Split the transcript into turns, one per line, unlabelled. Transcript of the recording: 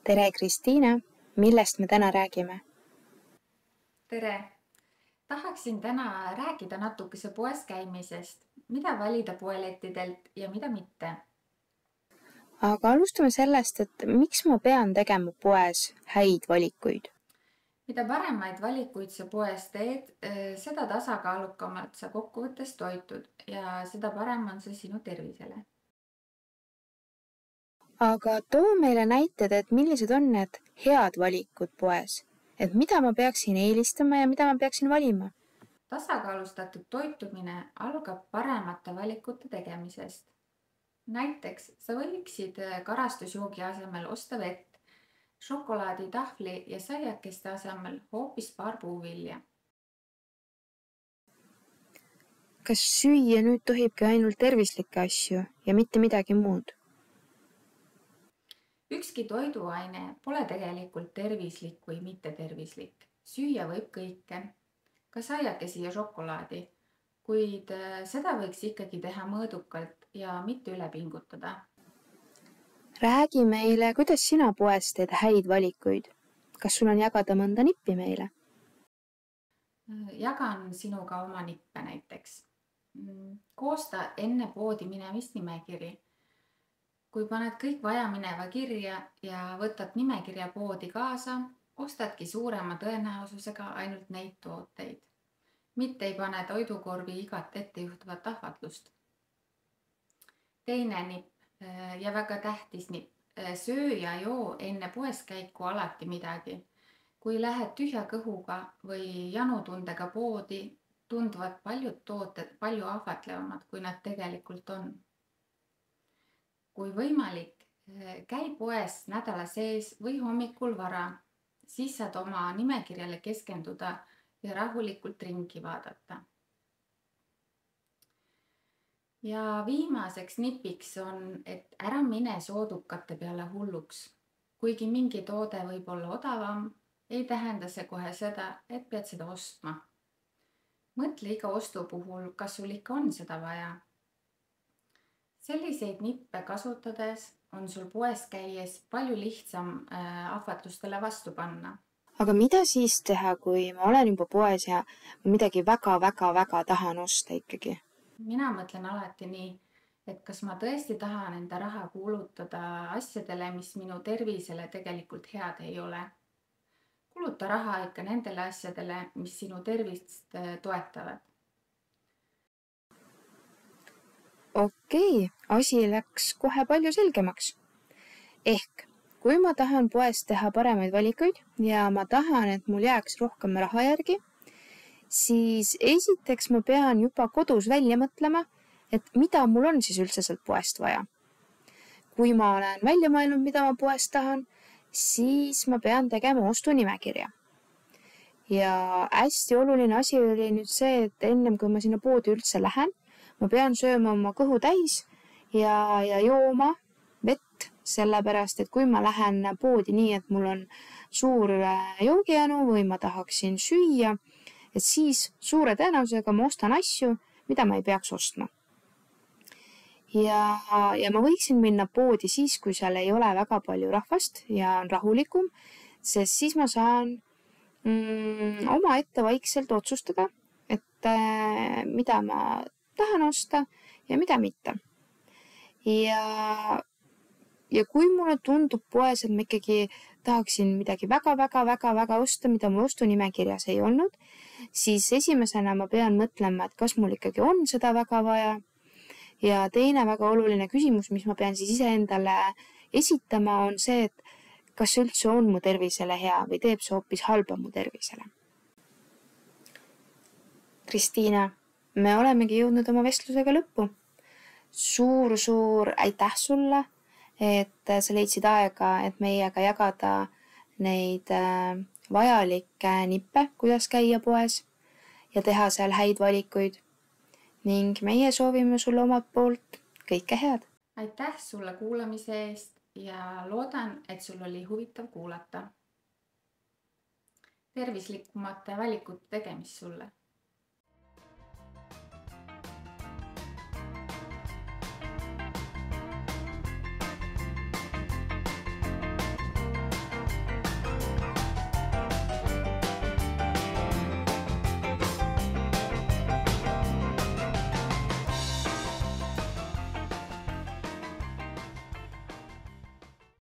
Tere, Kristiina! Millest me täna räägime?
Tere! Tahaksin täna rääkida natukese poes käimisest, mida valida poelettidelt ja mida mitte.
Aga alustame sellest, et miks ma pean tegema poes häid valikuid?
Mida paremaid valikuid sa poes teed, seda tasakaalukamalt sa kokkuvõttes toitud ja seda parem on see sinu tervisele.
Aga too meile näited, et millised on need head valikud poes. Et mida ma peaksin eelistama ja mida ma peaksin valima?
Tasakaalustatud toitumine algab paremate valikute tegemisest. Näiteks sa võiksid karastusjoogi asemel osta vett, šokolaaditahvli ja saiakeste asemel hoopis paar puuvilja.
Kas süüa nüüd tohibki ainult tervislikke asju ja mitte midagi muud?
Ükski toiduaine pole tegelikult tervislik või mittetervislik. Süüa võib kõike, ka saiakesi ja šokolaadi, kuid seda võiks ikkagi teha mõõdukalt ja mitte üle pingutada.
Räägi meile, kuidas sina poes teed häid valikuid. Kas sul on jagada mõnda nippi meile?
Jagan sinuga oma nippe näiteks. Koosta enne poodi minemist nimekiri. Kui paned kõik vajamineva kirja ja võtad nimekirja poodi kaasa, ostadki suurema tõenäosusega ainult neid tooteid. Mitte ei pane toidukorvi igat ettejuhtuvat ahvatlust. Teine nipp ja väga tähtis nipp. Söö ja joo enne poes käiku alati midagi. Kui lähed tühja kõhuga või janutundega poodi, tunduvad paljud tooted palju ahvatlevamad, kui nad tegelikult on. Kui võimalik, käi poes nädala sees või hommikul vara, siis saad oma nimekirjale keskenduda ja rahulikult ringi vaadata. Ja viimaseks nipiks on, et ära mine soodukate peale hulluks. Kuigi mingi toode võib olla odavam, ei tähenda see kohe seda, et pead seda ostma. Mõtle iga ostu puhul, kas sul ikka on seda vaja. Selliseid nippe kasutades on sul poes käies palju lihtsam ahvatlustele vastu panna.
Aga mida siis teha, kui ma olen juba poes ja midagi väga tahan osta ikkagi?
Mina mõtlen alati nii, et kas ma tõesti tahan enda raha kulutada asjadele, mis minu tervisele tegelikult head ei ole. Kuluta raha ikka nendele asjadele, mis sinu tervist toetavad.
Okei, asi läks kohe palju selgemaks. Ehk, kui ma tahan poes teha paremaid valikuid ja ma tahan, et mul jääks rohkem raha järgi, siis esiteks ma pean juba kodus välja mõtlema, et mida mul on siis üldse sealt poest vaja. Kui ma olen välja mõelnud, mida ma poest tahan, siis ma pean tegema ostunimekirja. Ja hästi oluline asi oli nüüd see, et ennem kui ma sinna poodi üldse lähen, ma pean sööma oma kõhu täis ja jooma vett, sellepärast, et kui ma lähen poodi nii, et mul on suur joogijanu või ma tahaksin süüa, et siis suure tõenäosusega ma ostan asju, mida ma ei peaks ostma. Ja ma võiksin minna poodi siis, kui seal ei ole väga palju rahvast ja on rahulikum, sest siis ma saan oma ette vaikselt otsustada, et mida ma tahan osta ja mida mitte. Ja kui mulle tundub poes, et ma ikkagi tahaksin midagi väga osta, mida mul ostunimekirjas ei olnud, siis esimesena ma pean mõtlema, et kas mul ikkagi on seda väga vaja. Ja teine väga oluline küsimus, mis ma pean siis iseendale esitama, on see, et kas üldse on mu tervisele hea või teeb see hoopis halba mu tervisele. Kristiina, me olemegi jõudnud oma vestlusega lõppu. Suur aitäh sulle, et sa leidsid aega, et meiega jagada neid vajalikke nippe, kuidas käia poes ja teha seal häid valikuid. Ning meie soovime sulle omalt poolt kõike head.
Aitäh sulle kuulamise eest ja loodan, et sul oli huvitav kuulata. Tervislikumate valikute tegemist sulle!